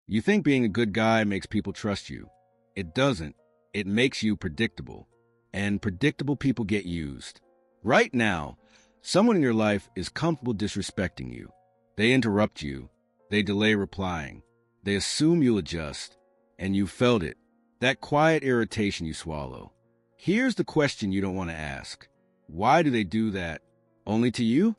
You think being a good guy makes people trust you. It doesn't. It makes you predictable. And predictable people get used. Right now, someone in your life is comfortable disrespecting you. They interrupt you. They delay replying. They assume you'll adjust. And you felt it. That quiet irritation you swallow. Here's the question you don't want to ask. Why do they do that? Only to you?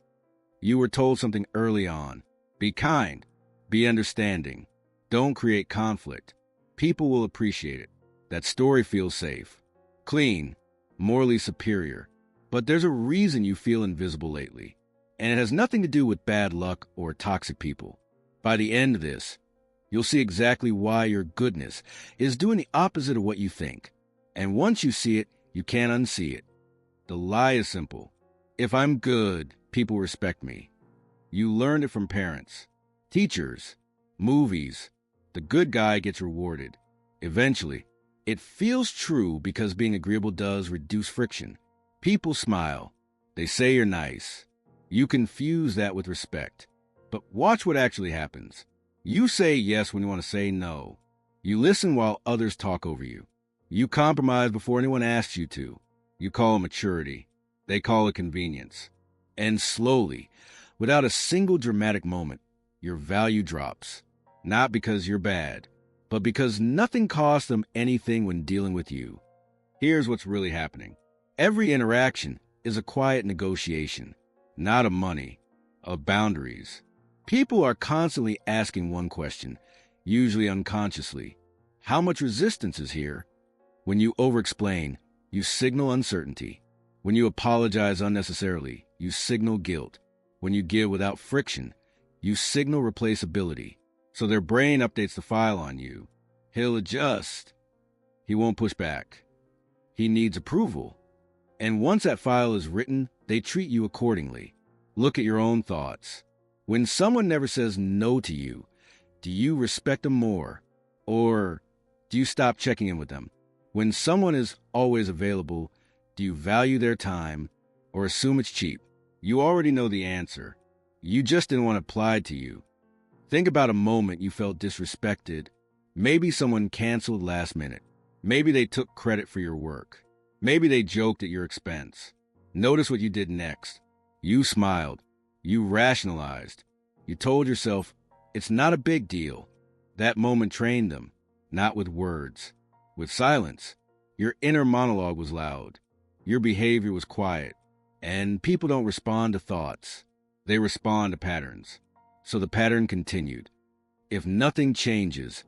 You were told something early on. Be kind. Be understanding. Don't create conflict. People will appreciate it. That story feels safe. Clean. Morally superior. But there's a reason you feel invisible lately. And it has nothing to do with bad luck or toxic people. By the end of this, you'll see exactly why your goodness is doing the opposite of what you think. And once you see it, you can't unsee it. The lie is simple. If I'm good, people respect me. You learned it from parents, teachers, movies. The good guy gets rewarded. Eventually, it feels true because being agreeable does reduce friction. People smile. They say you're nice. You confuse that with respect. But watch what actually happens. You say yes when you want to say no. You listen while others talk over you. You compromise before anyone asks you to. You call it maturity. They call it convenience. And slowly, without a single dramatic moment, your value drops. Not because you're bad, but because nothing costs them anything when dealing with you. Here's what's really happening. Every interaction is a quiet negotiation, not of money, of boundaries. People are constantly asking one question, usually unconsciously. How much resistance is here? When you over-explain, you signal uncertainty. When you apologize unnecessarily, you signal guilt. When you give without friction, you signal replaceability. So their brain updates the file on you. He'll adjust. He won't push back. He needs approval. And once that file is written, they treat you accordingly. Look at your own thoughts. When someone never says no to you, do you respect them more? Or do you stop checking in with them? When someone is always available, do you value their time or assume it's cheap? You already know the answer. You just didn't want it applied to you. Think about a moment you felt disrespected. Maybe someone canceled last minute. Maybe they took credit for your work. Maybe they joked at your expense. Notice what you did next. You smiled. You rationalized. You told yourself, it's not a big deal. That moment trained them, not with words, with silence. Your inner monologue was loud. Your behavior was quiet. And people don't respond to thoughts. They respond to patterns. So the pattern continued. If nothing changes,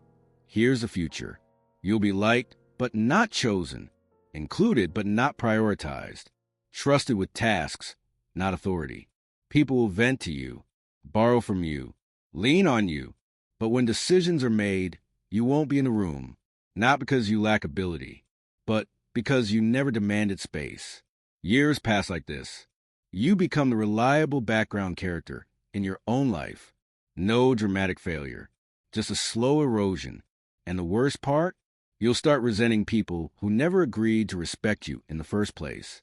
here's the future. You'll be liked, but not chosen. Included, but not prioritized. Trusted with tasks, not authority. People will vent to you, borrow from you, lean on you. But when decisions are made, you won't be in the room. Not because you lack ability, but because you never demanded space. Years pass like this. You become the reliable background character in your own life. No dramatic failure, just a slow erosion. And the worst part? You'll start resenting people who never agreed to respect you in the first place.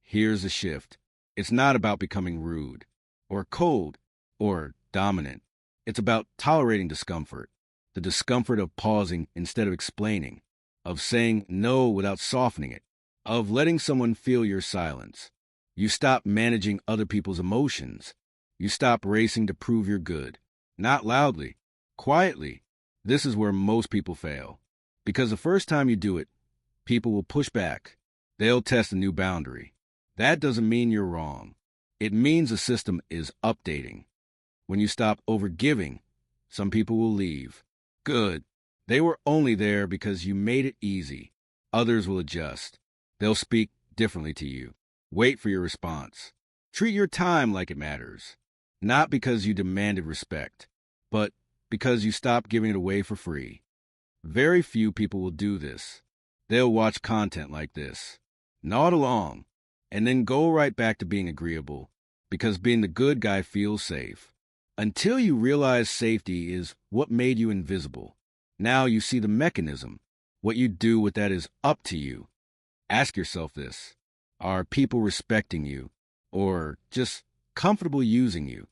Here's the shift. It's not about becoming rude, or cold, or dominant. It's about tolerating discomfort. The discomfort of pausing instead of explaining, of saying no without softening it, of letting someone feel your silence. You stop managing other people's emotions. You stop racing to prove you're good. Not loudly, quietly. This is where most people fail. Because the first time you do it, people will push back. They'll test a new boundary. That doesn't mean you're wrong. It means the system is updating. When you stop overgiving, some people will leave. Good. They were only there because you made it easy. Others will adjust. They'll speak differently to you. Wait for your response. Treat your time like it matters. Not because you demanded respect, but because you stopped giving it away for free. Very few people will do this. They'll watch content like this, nod along, and then go right back to being agreeable, because being the good guy feels safe. Until you realize safety is what made you invisible. Now you see the mechanism. What you do with that is up to you. Ask yourself this. Are people respecting you, or just comfortable using you?